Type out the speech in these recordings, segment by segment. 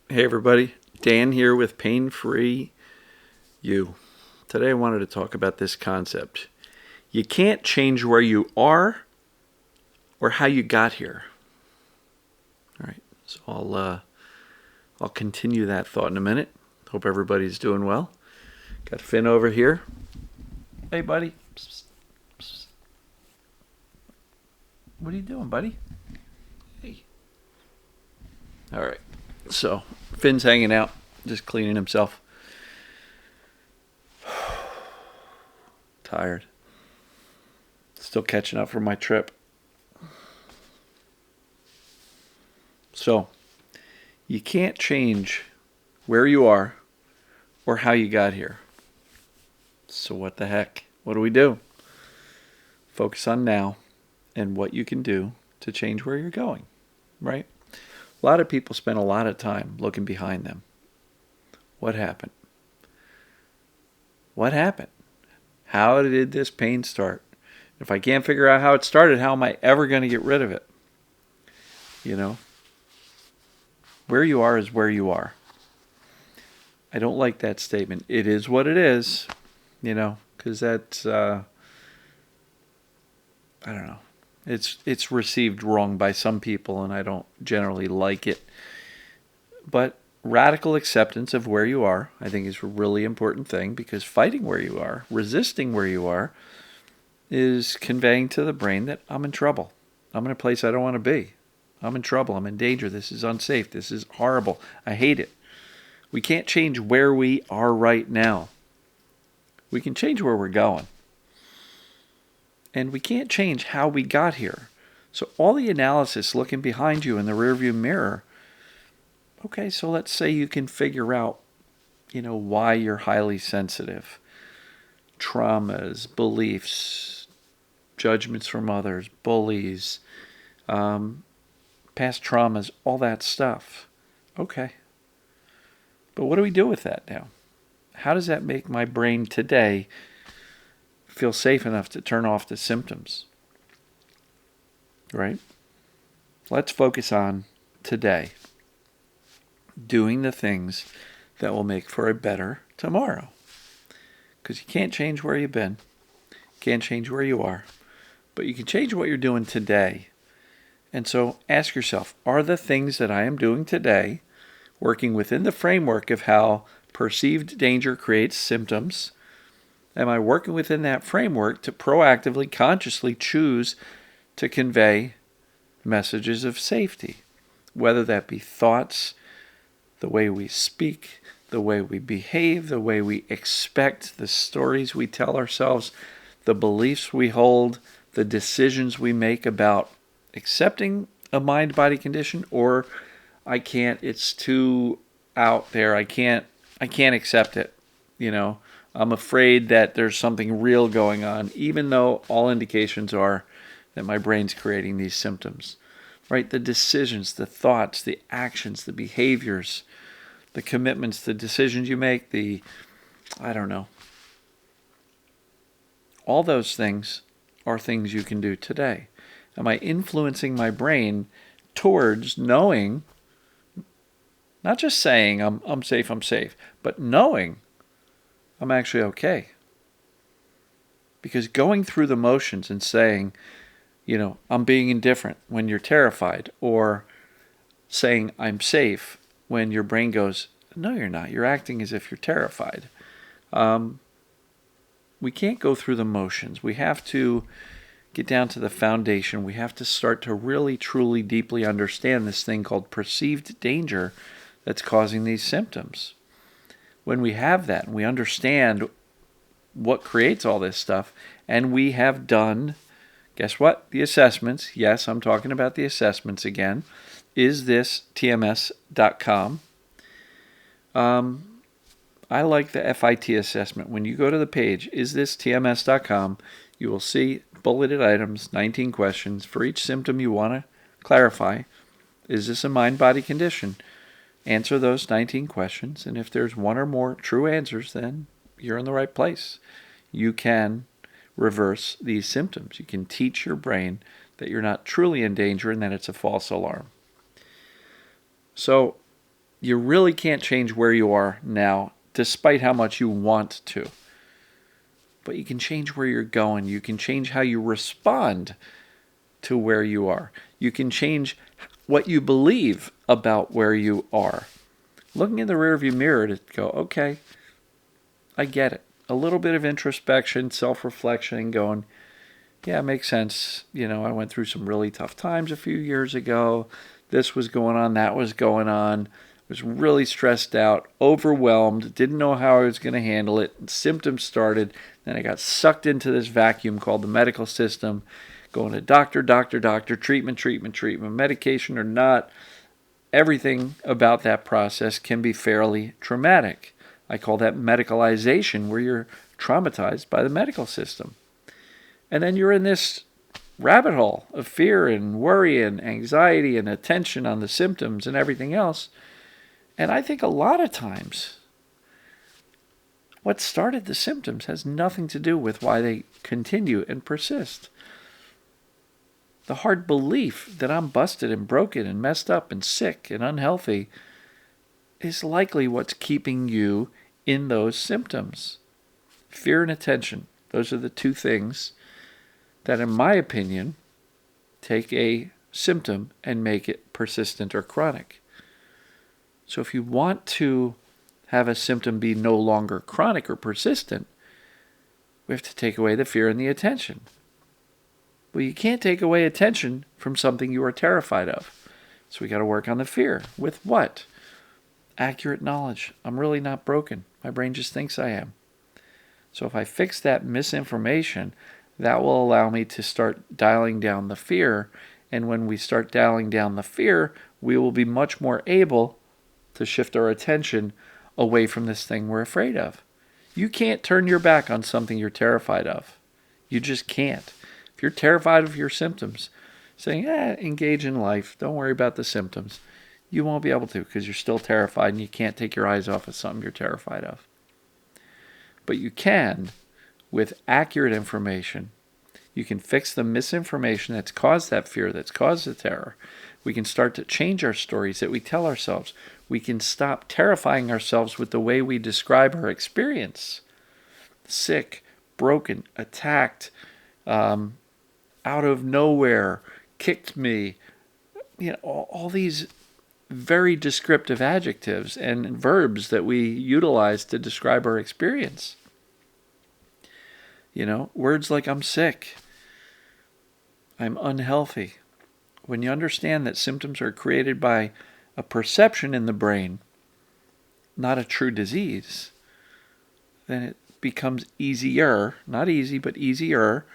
Hey everybody, Dan here with Pain Free You. Today I wanted to talk about this concept. You can't change where you are or how you got here. All right, so I'll continue that thought in a minute. Hope everybody's doing well. Got Finn over here. Hey buddy. Psst, psst. What are you doing, buddy? Hey. All right. So Finn's hanging out, just cleaning himself. Tired. Still catching up from my trip. So, you can't change where you are or how you got here. So, what the heck? What do we do? Focus on now and what you can do to change where you're going, right? A lot of people spend a lot of time looking behind them. What happened? What happened? How did this pain start? If I can't figure out how it started, how am I ever going to get rid of it? You know, where you are is where you are. I don't like that statement. It is what it is, because that's I don't know. It's received wrong by some people, and I don't generally like it. But radical acceptance of where you are, I think, is a really important thing, because fighting where you are, resisting where you are, is conveying to the brain that I'm in trouble. I'm in a place I don't want to be. I'm in trouble. I'm in danger. This is unsafe. This is horrible. I hate it. We can't change where we are right now. We can change where we're going. And we can't change how we got here. So all the analysis looking behind you in the rearview mirror, okay, so let's say you can figure out, why you're highly sensitive. Traumas, beliefs, judgments from others, bullies, past traumas, all that stuff. Okay. But what do we do with that now? How does that make my brain today feel safe enough to turn off the symptoms? Right? Let's focus on today. Doing the things that will make for a better tomorrow. Because you can't change where you've been. Can't change where you are. But you can change what you're doing today. And so ask yourself, are the things that I am doing today working within the framework of how perceived danger creates symptoms? Am I working within that framework to proactively, consciously choose to convey messages of safety? Whether that be thoughts, the way we speak, the way we behave, the way we expect, the stories we tell ourselves, the beliefs we hold, the decisions we make about accepting a mind-body condition, or I can't, it's too out there, I can't accept it, I'm afraid that there's something real going on, even though all indications are that my brain's creating these symptoms. Right? The decisions, the thoughts, the actions, the behaviors, the commitments, the decisions you make, I don't know. All those things are things you can do today. Am I influencing my brain towards knowing, not just saying I'm safe, but knowing I'm actually okay? Because going through the motions and saying, I'm being indifferent when you're terrified, or saying I'm safe when your brain goes, no, you're not. You're acting as if you're terrified. We can't go through the motions. We have to get down to the foundation. We have to start to really, truly, deeply understand this thing called perceived danger that's causing these symptoms. When we have that and we understand what creates all this stuff, and we have done, guess what? The assessments. Yes, I'm talking about the assessments again. Is this TMS.com? I like the FIT assessment. When you go to the page, is this TMS.com, you will see bulleted items, 19 questions for each symptom you want to clarify. Is this a mind-body condition? Answer those 19 questions, and if there's one or more true answers, then you're in the right place. You can reverse these symptoms. You can teach your brain that you're not truly in danger and that it's a false alarm. So You really can't change where you are now, despite how much you want to. But you can change where you're going. You can change how you respond to where you are. You can change what you believe about where you are. Looking in the rearview mirror to go, okay, I get it. A little bit of introspection, self-reflection, going, yeah, it makes sense. I went through some really tough times a few years ago. This was going on, that was going on. Was really stressed out, overwhelmed, didn't know how I was going to handle it. Symptoms started. Then I got sucked into this vacuum called the medical system, going to doctor, treatment, medication or not. Everything about that process can be fairly traumatic. I call that medicalization, where you're traumatized by the medical system. And then you're in this rabbit hole of fear and worry and anxiety and attention on the symptoms and everything else. And I think a lot of times what started the symptoms has nothing to do with why they continue and persist. The hard belief that I'm busted and broken and messed up and sick and unhealthy is likely what's keeping you in those symptoms. Fear and attention. Those are the two things that, in my opinion, take a symptom and make it persistent or chronic. So if you want to have a symptom be no longer chronic or persistent, we have to take away the fear and the attention. Well, you can't take away attention from something you are terrified of. So we got to work on the fear. With what? Accurate knowledge. I'm really not broken. My brain just thinks I am. So if I fix that misinformation, that will allow me to start dialing down the fear. And when we start dialing down the fear, we will be much more able to shift our attention away from this thing we're afraid of. You can't turn your back on something you're terrified of. You just can't. If you're terrified of your symptoms, saying, engage in life, don't worry about the symptoms, you won't be able to because you're still terrified and you can't take your eyes off of something you're terrified of. But you can, with accurate information, you can fix the misinformation that's caused that fear, that's caused the terror. We can start to change our stories that we tell ourselves. We can stop terrifying ourselves with the way we describe our experience. Sick, broken, attacked, out of nowhere, kicked me. All these very descriptive adjectives and verbs that we utilize to describe our experience. Words like I'm sick, I'm unhealthy. When you understand that symptoms are created by a perception in the brain, not a true disease, then it becomes easier, not easy, but easier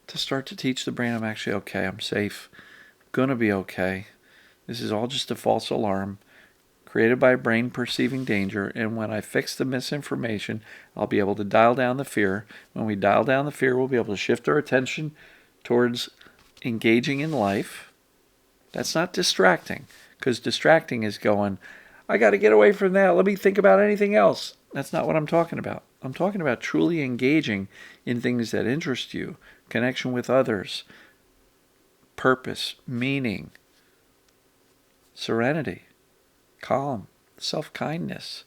to start to teach the brain I'm actually okay, I'm safe, I'm going to be okay. This is all just a false alarm created by a brain perceiving danger, and when I fix the misinformation, I'll be able to dial down the fear. When we dial down the fear, we'll be able to shift our attention towards engaging in life. That's not distracting, because distracting is going, I got to get away from that. Let me think about anything else. That's not what I'm talking about. I'm talking about truly engaging in things that interest you, connection with others, purpose, meaning, serenity, calm, self-kindness.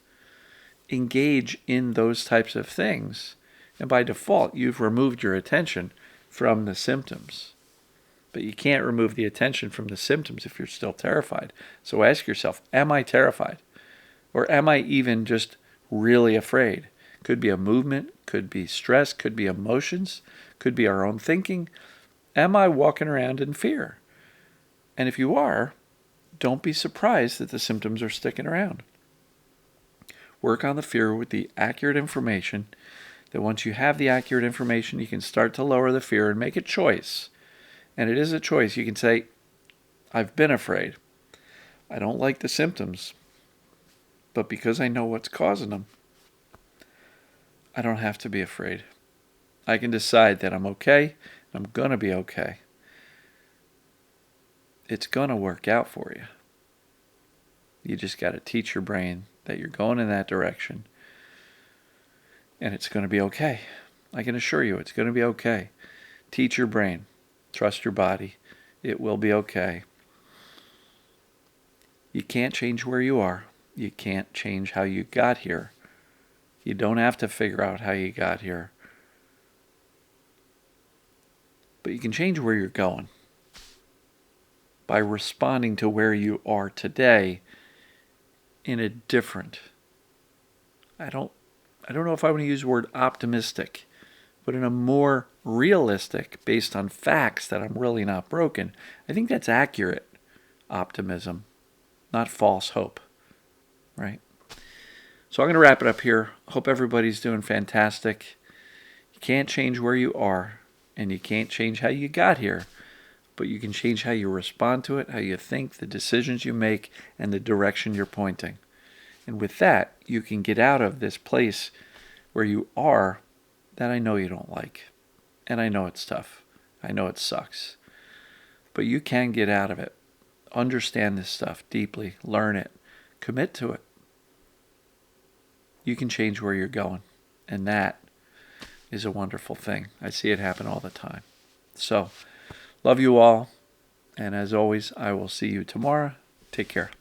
Engage in those types of things. And by default, you've removed your attention from the symptoms. But you can't remove the attention from the symptoms if you're still terrified. So ask yourself, am I terrified? Or am I even just really afraid? Could be a movement, could be stress, could be emotions, could be our own thinking. Am I walking around in fear? And if you are, don't be surprised that the symptoms are sticking around. Work on the fear with the accurate information. That once you have the accurate information, you can start to lower the fear and make a choice. And it is a choice. You can say, I've been afraid. I don't like the symptoms. But because I know what's causing them, I don't have to be afraid. I can decide that I'm okay. I'm going to be okay. It's going to work out for you. You just got to teach your brain that you're going in that direction. And it's going to be okay. I can assure you it's going to be okay. Teach your brain. Trust your body. It will be okay. You can't change where you are. You can't change how you got here. You don't have to figure out how you got here. But you can change where you're going by responding to where you are today in a different, I don't know if I want to use the word optimistic, but in a more realistic, based on facts that I'm really not broken. I think that's accurate optimism, not false hope, right? So I'm going to wrap it up here. Hope everybody's doing fantastic. You can't change where you are, and you can't change how you got here, but you can change how you respond to it, how you think, the decisions you make, and the direction you're pointing. And with that, you can get out of this place where you are that I know you don't like. And I know it's tough. I know it sucks. But you can get out of it. Understand this stuff deeply. Learn it. Commit to it. You can change where you're going. And that is a wonderful thing. I see it happen all the time. So, love you all. And as always, I will see you tomorrow. Take care.